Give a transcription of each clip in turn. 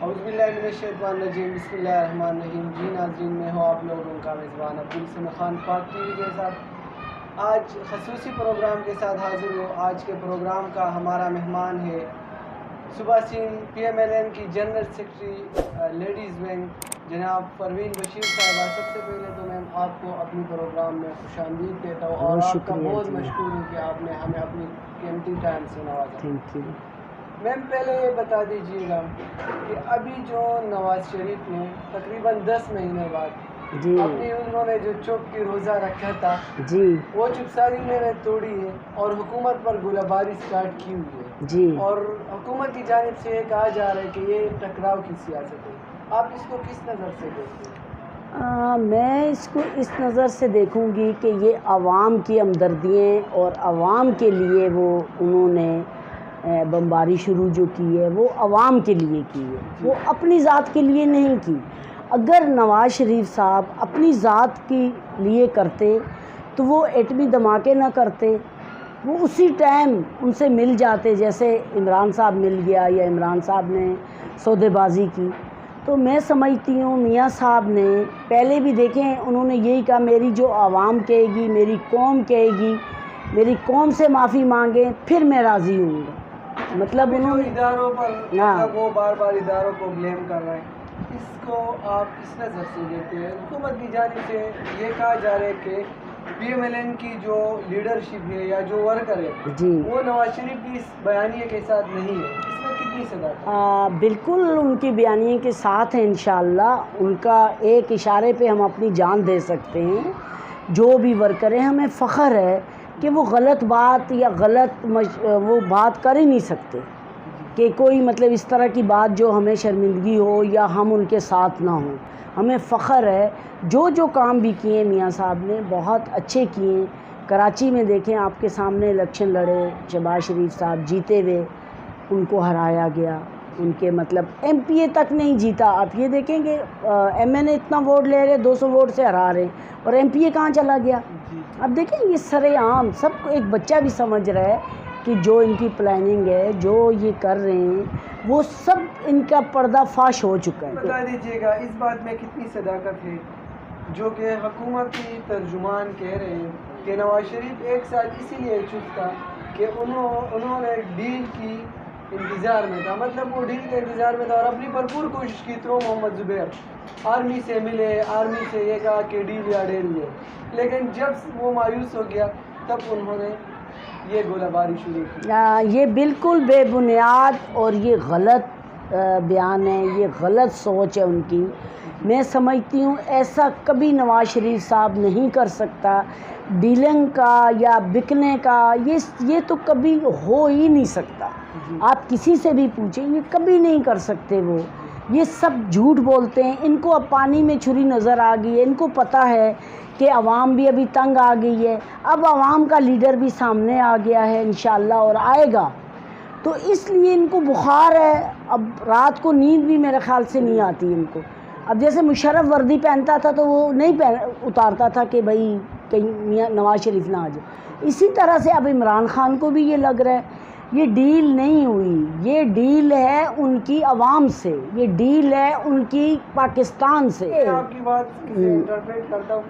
اعوذ باللہ من الشیطان الرجیم بسم اللہ الرحمن الرحیم. جی ناظرین، میں ہوں آپ لوگوں کا میزبان عبدل سمد خان پاک ٹی وی کے ساتھ آج خصوصی پروگرام کے ساتھ حاضر ہوں. آج کے پروگرام کا ہمارا مہمان ہے صوبہ Sindh P M L N کی جنرل سیکرٹری لیڈیز ونگ جناب پروین بشیر صاحبہ. سب سے پہلے تو میں آپ کو اپنی پروگرام میں خوش آمدید کہتا ہوں اور آپ کا بہت مشکور ہوں کہ آپ نے ہمیں اپنی قیمتی ٹائم سے نوازا. Thank you. میم پہلے یہ بتا دیجیے گا کہ ابھی جو نواز شریف نے تقریباً 10 مہینے بعد جی انہوں نے جو چپ کی روزہ رکھا تھا جی وہ چپ ساری میں نے توڑی ہے اور حکومت پر گولہ باری سٹارٹ کی ہوئی ہے جی اور حکومت کی جانب سے یہ کہا جا رہا ہے کہ یہ ٹکراؤ کی سیاست ہے. آپ اس کو کس نظر سے دیکھتے ہیں؟ میں اس کو اس نظر سے دیکھوں گی کہ یہ عوام کی ہمدردیاں اور عوام کے لیے انہوں نے بمباری شروع جو کی ہے وہ عوام کے لیے کی ہے، وہ اپنی ذات کے لیے نہیں کی. اگر نواز شریف صاحب اپنی ذات کے لیے کرتے تو وہ ایٹمی دھماکے نہ کرتے، وہ اسی ٹائم ان سے مل جاتے جیسے عمران صاحب مل گیا یا عمران صاحب نے سودے بازی کی. تو میں سمجھتی ہوں میاں صاحب نے پہلے بھی دیکھیں انہوں نے یہی کہا میری جو عوام کہے گی، میری قوم کہے گی، میری قوم سے معافی مانگیں پھر میں راضی ہوں گا. مطلب انہوں نے اداروں پر وہ بار بار اداروں کو بلیم کر رہے ہیں، اس کو آپ کس نظر سے دیکھتے ہیں؟ حکومت کی جانب سے یہ کہا جا رہا ہے کہ پی ایم ایل این کی جو لیڈرشپ ہے یا جو ورکر ہے جی وہ نواز شریف کی اس بیانیے کے ساتھ نہیں ہے. اس میں کتنی صداقت؟ بالکل ان کی بیانیے کے ساتھ ہیں انشاءاللہ. ان کا ایک اشارے پہ ہم اپنی جان دے سکتے ہیں. جو بھی ورکر ہیں ہمیں فخر ہے کہ وہ غلط بات یا غلط وہ بات کر ہی نہیں سکتے کہ کوئی مطلب اس طرح کی بات جو ہمیں شرمندگی ہو یا ہم ان کے ساتھ نہ ہوں. ہمیں فخر ہے جو کام بھی کیے میاں صاحب نے بہت اچھے کیے. کراچی میں دیکھیں آپ کے سامنے الیکشن لڑے، شہباز شریف صاحب جیتے ہوئے ان کو ہرایا گیا. ان کے مطلب ایم پی اے تک نہیں جیتا. آپ یہ دیکھیں کہ ایم این اے اتنا ووٹ لے رہے 200 ووٹ سے ہرا رہے اور ایم پی اے کہاں چلا گیا. اب دیکھیں یہ سر عام سب کو ایک بچہ بھی سمجھ رہا ہے کہ جو ان کی پلاننگ ہے جو یہ کر رہے ہیں وہ سب ان کا پردہ فاش ہو چکا ہے. بتا دیجیے گا اس بات میں کتنی صداقت ہے جو کہ حکومت کی ترجمان کہہ رہے ہیں کہ نواز شریف ایک سال اسی لیے چپ تھا کہ انہوں نے ڈیل کی انتظار میں تھا. مطلب وہ ڈیل کے انتظار میں تھا اور اپنی بھرپور کوشش کی تھرو محمد زبیر آرمی سے ملے، آرمی سے یہ کہا کہ ڈیل یا ڈیل ہے، لیکن جب وہ مایوس ہو گیا تب انہوں نے یہ گولہ باری شروع کی. یہ بالکل بے بنیاد اور یہ غلط بیان ہے، یہ غلط سوچ ہے ان کی. میں سمجھتی ہوں ایسا کبھی نواز شریف صاحب نہیں کر سکتا. ڈیلنگ کا یا بکنے کا یہ تو کبھی ہو ہی نہیں سکتا. آپ کسی سے بھی پوچھیں یہ کبھی نہیں کر سکتے. وہ یہ سب جھوٹ بولتے ہیں. ان کو اب پانی میں چھری نظر آ گئی ہے. ان کو پتہ ہے کہ عوام بھی ابھی تنگ آ گئی ہے. اب عوام کا لیڈر بھی سامنے آ گیا ہے انشاءاللہ اور آئے گا، تو اس لیے ان کو بخار ہے. اب رات کو نیند بھی میرے خیال سے نہیں آتی ان کو. اب جیسے مشرف وردی پہنتا تھا تو وہ نہیں اتارتا تھا کہ بھائی کہیں نواز شریف نہ آ جائے. اسی طرح سے اب عمران خان کو بھی یہ لگ رہا ہے یہ ڈیل نہیں ہوئی، یہ ڈیل ہے ان کی عوام سے، یہ ڈیل ہے ان کی پاکستان سے. میں آپ کی بات سے انٹرپریٹ کرتا ہوں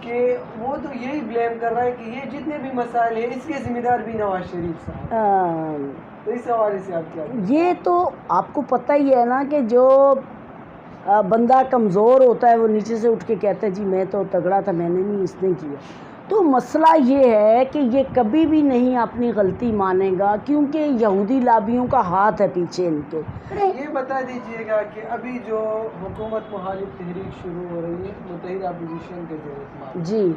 کہ وہ تو یہی بلیم کر رہا ہے کہ یہ جتنے بھی مسائل ہیں اس کے ذمہ دار بھی نواز شریف صاحب. تو اس حوالے سے آپ کیا؟ یہ تو آپ کو پتہ ہی ہے نا کہ جو بندہ کمزور ہوتا ہے وہ نیچے سے اٹھ کے کہتا ہے جی میں تو تگڑا تھا، میں نے نہیں، اس نے کیا. تو مسئلہ یہ ہے کہ یہ کبھی بھی نہیں اپنی غلطی مانے گا کیونکہ یہودی لابیوں کا ہاتھ ہے پیچھے ان کے. یہ بتا دیجیے گا کہ ابھی جو حکومت مخالف تحریک شروع ہو رہی ہے متحدہ اپوزیشن کے ذریعے جی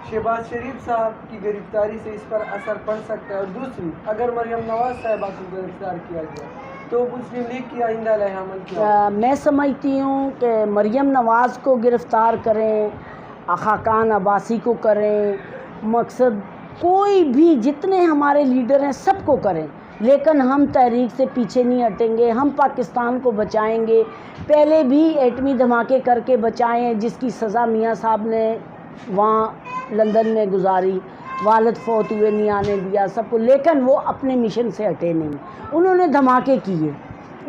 شہباز شریف صاحب کی گرفتاری سے اس پر اثر پڑ سکتا ہے، اور دوسری اگر مریم نواز صاحبہ کو گرفتار کیا گیا تو مسلم لیگ کی آئندہ علیہ عمل کیا؟ میں سمجھتی ہوں کہ مریم نواز کو گرفتار کریں، خاقان عباسی کو کریں، مقصد کوئی بھی جتنے ہمارے لیڈر ہیں سب کو کریں، لیکن ہم تحریک سے پیچھے نہیں ہٹیں گے. ہم پاکستان کو بچائیں گے. پہلے بھی ایٹمی دھماکے کر کے بچائیں جس کی سزا میاں صاحب نے وہاں لندن میں گزاری. والد فوت ہوئے نہیں آنے دیا سب کو، لیکن وہ اپنے مشن سے ہٹے نہیں. انہوں نے دھماکے کیے،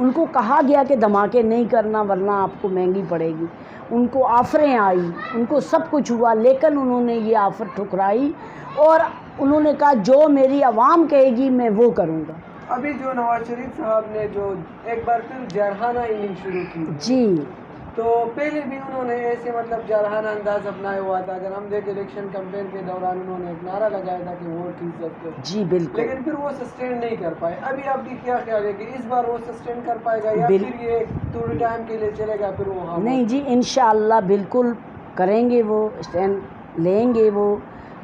ان کو کہا گیا کہ دھماکے نہیں کرنا ورنہ آپ کو مہنگی پڑے گی، ان کو آفریں آئی، ان کو سب کچھ ہوا، لیکن انہوں نے یہ آفر ٹھکرائی اور انہوں نے کہا جو میری عوام کہے گی میں وہ کروں گا۔ ابھی جو نواز شریف صاحب نے جو ایک بار پھر جارحانہ اننگ شروع کی، جی تو پہلے بھی انہوں نے ایسے مطلب جارحانہ انداز اپنایا ہوا تھا۔ اگر ہم دیکھیں الیکشن کمپین کے دوران انہوں نے ایک نعرہ لگایا تھا کہ ووٹ کی عزت کو، جی بالکل، لیکن پھر وہ سسٹین نہیں کر پائے۔ ابھی آپ کی کیا خیال ہے کہ اس بار وہ سسٹین کر پائے گا یا پھر یہ تھوڑے ٹائم کے لیے چلے گا پھر وہ؟ نہیں جی انشاءاللہ بالکل کریں گے، وہ اسٹینڈ لیں گے، وہ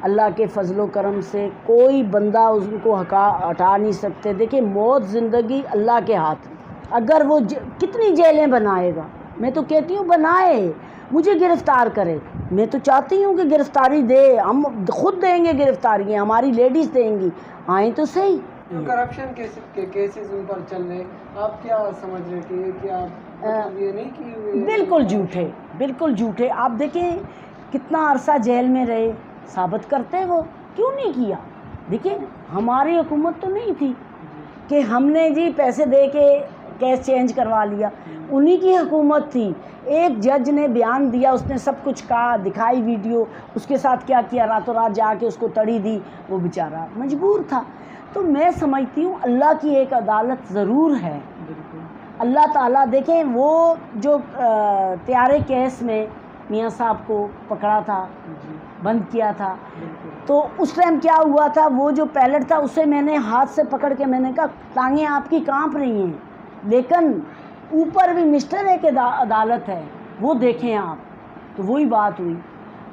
اللہ کے فضل و کرم سے کوئی بندہ ان کو ہٹا نہیں سکتے۔ دیکھیں موت زندگی اللہ کے ہاتھ، اگر وہ کتنی جیلیں بنائے گا، میں تو کہتی ہوں بنائے، مجھے گرفتار کرے، میں تو چاہتی ہوں کہ گرفتاری دے، ہم خود دیں گے گرفتاریاں، ہماری لیڈیز دیں گی، آئیں تو صحیح۔ جو کرپشن کے کیسز ان پر چل رہے، آپ کیا سمجھ رہے کہ یہ کیا یہ نہیں کی؟ بالکل جھوٹے، بالکل جھوٹے۔ آپ دیکھیں کتنا عرصہ جیل میں رہے، ثابت کرتے وہ کیوں نہیں کیا؟ دیکھیں ہماری حکومت تو نہیں تھی کہ ہم نے جی پیسے دے کے کیس چینج کروا لیا، انہی کی حکومت تھی۔ ایک جج نے بیان دیا، اس نے سب کچھ کہا، دکھائی ویڈیو، اس کے ساتھ کیا کیا، راتوں رات جا کے اس کو تڑی دی، وہ بیچارہ مجبور تھا۔ تو میں سمجھتی ہوں اللہ کی ایک عدالت ضرور ہے، اللہ تعالیٰ دیکھیں وہ جو طیارے کیس میں میاں صاحب کو پکڑا تھا، بند کیا تھا، تو اس ٹائم کیا ہوا تھا، وہ جو پیلٹ تھا اسے میں نے ہاتھ سے پکڑ کے میں نے کہا ٹانگیں آپ کی کانپ رہی ہیں، لیکن اوپر بھی مسٹر ایک عدالت ہے، وہ دیکھیں آپ۔ تو وہی بات ہوئی،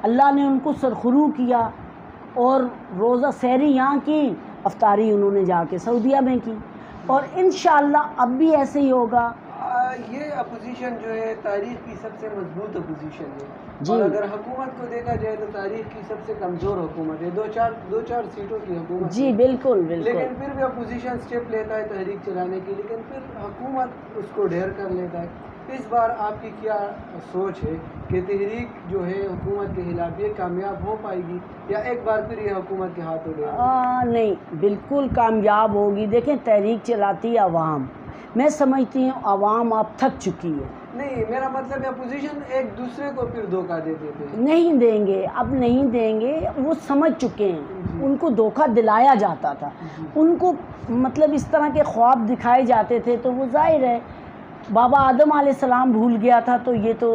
اللہ نے ان کو سرخرو کیا اور روزہ سحری یہاں کی، افطاری انہوں نے جا کے سعودیہ میں کی، اور انشاءاللہ اب بھی ایسے ہی ہوگا۔ یہ اپوزیشن جو ہے تاریخ کی سب سے مضبوط اپوزیشن ہے، جی اور اگر حکومت کو دیکھا جائے تو تاریخ کی سب سے کمزور حکومت ہے، دو چار سیٹوں کی حکومت جی ہے۔ بالکل بالکل، لیکن پھر بھی اپوزیشن سٹیپ لیتا ہے تحریک چلانے کی، لیکن پھر حکومت اس کو ڈھیر کر لیتا ہے۔ اس بار آپ کی کیا سوچ ہے کہ تحریک جو ہے حکومت کے خلاف یہ کامیاب ہو پائے گی یا ایک بار پھر یہ حکومت کے ہاتھوں لے گی؟ نہیں بالکل کامیاب ہوگی۔ دیکھیں تحریک چلاتی عوام، میں سمجھتی ہوں عوام اب تھک چکی ہے۔ نہیں، میرا مطلب ہے اپوزیشن ایک دوسرے کو پھر دھوکہ دے دیتے ہیں۔ نہیں دیں گے، اب نہیں دیں گے، وہ سمجھ چکے ہیں، ان کو دھوکہ دلایا جاتا تھا، ان کو مطلب اس طرح کے خواب دکھائے جاتے تھے، تو وہ ظاہر ہے بابا آدم علیہ السلام بھول گیا تھا، تو یہ تو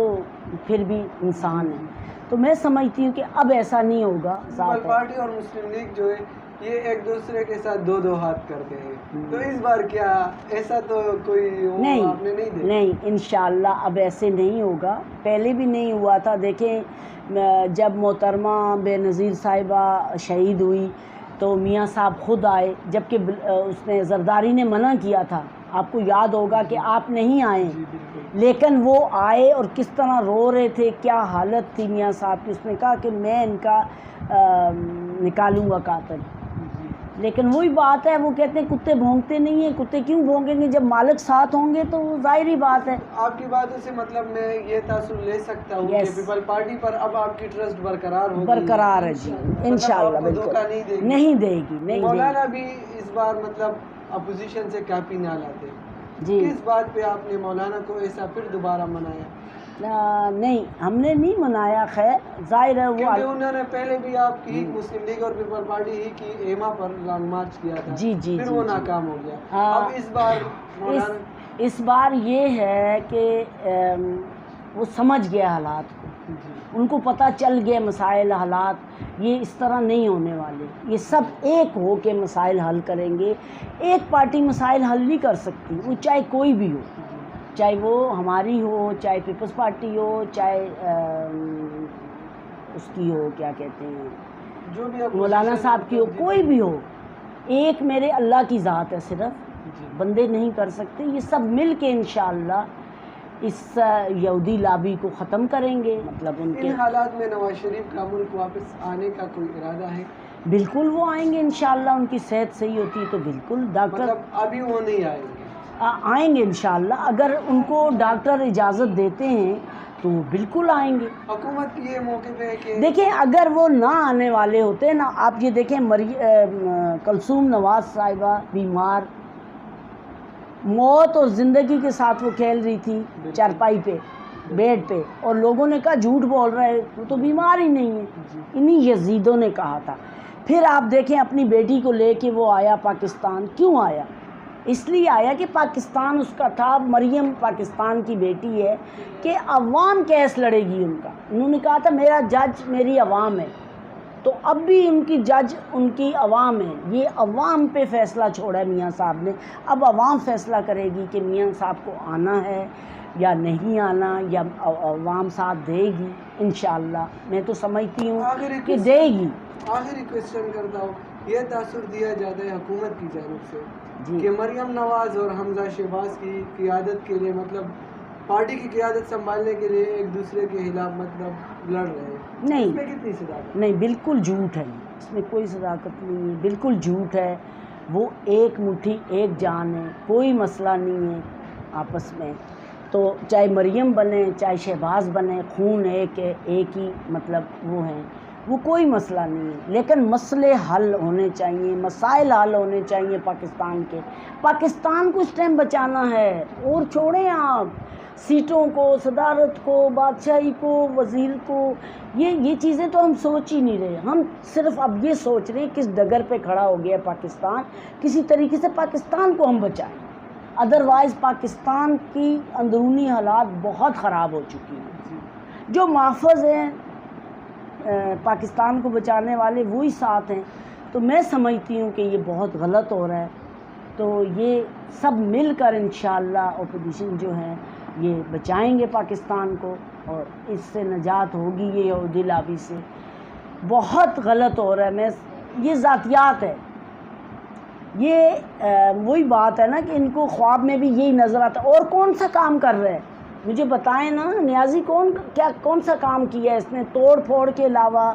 پھر بھی انسان ہے۔ تو میں سمجھتی ہوں کہ اب ایسا نہیں ہوگا۔ پیپل پارٹی اور مسلم لیگ جو ہے یہ ایک دوسرے کے ساتھ دو ہاتھ کرتے ہیں، تو اس بار کیا ایسا تو کوئی آپ نے نہیں دیکھا؟ نہیں انشاءاللہ اب ایسے نہیں ہوگا، پہلے بھی نہیں ہوا تھا۔ دیکھیں جب محترمہ بے نظیر صاحبہ شہید ہوئی تو میاں صاحب خود آئے، جبکہ اس نے زرداری نے منع کیا تھا، آپ کو یاد ہوگا کہ آپ نہیں آئے، لیکن وہ آئے اور کس طرح رو رہے تھے، کیا حالت تھی میاں صاحب کی۔ اس نے کہا کہ میں ان کا نکالوں گا قاتل، لیکن وہی بات ہے، وہ کہتے ہیں کتے بھونکتے نہیں ہیں، کتے کیوں بھونکیں گے جب مالک ساتھ ہوں گے، تو وہ ظاہری بات ہے۔ آپ کی باتوں سے مطلب میں یہ تاثر لے سکتا ہوں کہ پیپل پارٹی پر اب آپ کی ٹرسٹ برقرار ہوگی؟ برقرار ہے جی انشاءاللہ، بالکل نہیں دے گی۔ مولانا بھی اس بار مطلب اپوزیشن سے کاپی نہ لاتے، کس بات پہ آپ نے مولانا کو ایسا پھر دوبارہ منایا؟ نہیں ہم نے نہیں منایا، خیر ظاہر ہے وہ کیونکہ انہوں نے پہلے بھی آپ کی مسلم لیگ اور پیپل پارٹی ہی کی ایما پر لانگ مارچ کیا تھا، پھر وہ ناکام ہو گیا۔ اب اس بار مولانا اس بار یہ ہے کہ وہ سمجھ گیا حالات کو، ان کو پتہ چل گیا مسائل حالات یہ اس طرح نہیں ہونے والے، یہ سب ایک ہو کے مسائل حل کریں گے۔ ایک پارٹی مسائل حل نہیں کر سکتی، وہ چاہے کوئی بھی ہو، چاہے وہ ہماری ہو، چاہے پیپلز پارٹی ہو، چاہے اس کی ہو کیا کہتے ہیں جو بھی مولانا صاحب کی ہو، کوئی بھی ہو، ایک میرے اللہ کی ذات ہے، صرف بندے نہیں کر سکتے۔ یہ سب مل کے انشاءاللہ اس یہودی لابی کو ختم کریں گے۔ مطلب ان کے حالات میں نواز شریف کا ملک واپس آنے کا کوئی ارادہ ہے؟ بالکل وہ آئیں گے انشاءاللہ، ان کی صحت صحیح ہوتی ہے تو بالکل۔ ڈاکٹر مطلب ابھی وہ نہیں آئیں گے؟ آئیں گے انشاءاللہ، اگر ان کو ڈاکٹر اجازت دیتے ہیں تو وہ بالکل آئیں گے۔ حکومت کی یہ موقع پہ ہے کہ دیکھیں اگر وہ نہ آنے والے ہوتے نا، آپ یہ دیکھیں کلثوم نواز صاحبہ بیمار، موت اور زندگی کے ساتھ وہ کھیل رہی تھی چارپائی پہ، بیڈ پہ، اور لوگوں نے کہا جھوٹ بول رہا ہے، وہ تو بیمار ہی نہیں ہے. انہی یزیدوں نے کہا تھا. پھر آپ دیکھیں اپنی بیٹی کو لے کے وہ آیا پاکستان. کیوں آیا؟ اس لیے آیا کہ پاکستان اس کا تھا. مریم پاکستان کی بیٹی ہے کہ عوام کیس لڑے گی ان کا. انہوں نے کہا تھا میرا جج میری عوام ہے، تو اب بھی ان کی جج ان کی عوام ہے. یہ عوام پہ فیصلہ چھوڑا ہے میاں صاحب نے. اب عوام فیصلہ کرے گی کہ میاں صاحب کو آنا ہے یا نہیں آنا، یا عوام ساتھ دے گی. انشاءاللہ میں تو سمجھتی ہوں کہ دے گی. آخری کوشچن کرتا ہوں، یہ تاثر دیا جاتا ہے حکومت کی جانب سے کہ مریم نواز اور حمزہ شہباز کی قیادت کے لیے، مطلب پارٹی کی قیادت سنبھالنے کے لیے ایک دوسرے کے خلاف مطلب لڑ رہے ہیں. نہیں، اس میں کتنی صداقت؟ نہیں، بالکل جھوٹ ہے. اس میں کوئی صداقت نہیں ہے، بالکل جھوٹ ہے. وہ ایک مٹھی ایک جان ہے، کوئی مسئلہ نہیں ہے آپس میں. تو چاہے مریم بنے چاہے شہباز بنے، خون ایک ہے، ایک ہی مطلب وہ ہیں، وہ کوئی مسئلہ نہیں ہے. لیکن مسئلے حل ہونے چاہیے، مسائل حل ہونے چاہیے پاکستان کے. پاکستان کو اس ٹائم بچانا ہے. اور چھوڑیں آپ سیٹوں کو، صدارت کو، بادشاہی کو، وزیر کو، یہ چیزیں تو ہم سوچ ہی نہیں رہے. ہم صرف اب یہ سوچ رہے ہیں کس ڈگر پہ کھڑا ہو گیا پاکستان، کسی طریقے سے پاکستان کو ہم بچائیں. ادروائز پاکستان کی اندرونی حالات بہت خراب ہو چکی ہیں. جو محافظ ہیں پاکستان کو بچانے والے وہی ساتھ ہیں. تو میں سمجھتی ہوں کہ یہ بہت غلط ہو رہا ہے. تو یہ سب مل کر انشاءاللہ اپوزیشن جو ہے یہ بچائیں گے پاکستان کو، اور اس سے نجات ہوگی یہ یہودی لابی سے. بہت غلط ہو رہا ہے. یہ ذاتیات ہے. یہ وہی بات ہے نا کہ ان کو خواب میں بھی یہی نظر آتا. اور کون سا کام کر رہے ہیں مجھے بتائیں نا. نیازی کون سا کام کیا ہے اس نے توڑ پھوڑ کے علاوہ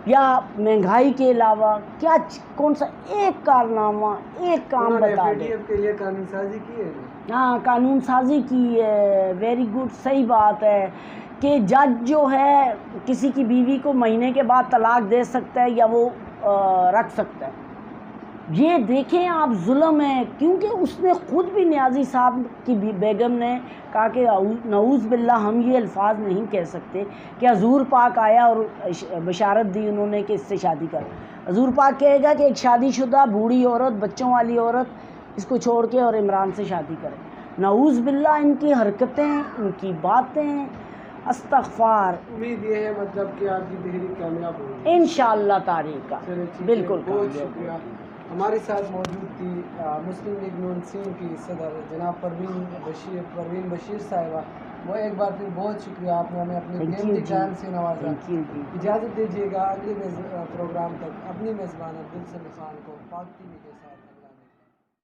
یا مہنگائی کے علاوہ؟ کیا کون سا ایک کارنامہ، ایک کام بتا دیں. کے لیے قانون سازی کی ہے. ہاں، قانون سازی کی ہے. ویری گڈ، صحیح بات ہے کہ جج جو ہے کسی کی بیوی کو مہینے کے بعد طلاق دے سکتا ہے یا وہ رکھ سکتا ہے. یہ دیکھیں آپ ظلم ہے. کیونکہ اس نے خود بھی نیازی صاحب کی بیگم نے کہا کہ نعوذ باللہ ہم یہ الفاظ نہیں کہہ سکتے کہ حضور پاک آیا اور بشارت دی انہوں نے کہ اس سے شادی کر. حضور پاک کہے گا کہ ایک شادی شدہ بوڑھی عورت، بچوں والی عورت اس کو چھوڑ کے اور عمران سے شادی کرے. نعوذ باللہ ان کی حرکتیں، ان کی باتیں، استغفار. امید یہ ہے مطلب کہ آپ کی تحریک کامیاب ہوگی انشاءاللہ تاریخ کا. بالکل. بہت شکریہ. ہمارے ساتھ موجود تھی مسلم لیگ نون سندھ کی صدر جناب پروین بشیر صاحبہ. وہ ایک بار پھر بہت شکریہ، آپ نے ہمیں اپنے قیمتی ٹائم سے نوازا. اجازت دیجیے گا اگلے پروگرام تک اپنی میزبان عبدالسمی خان کو پاک ٹی وی کے ساتھ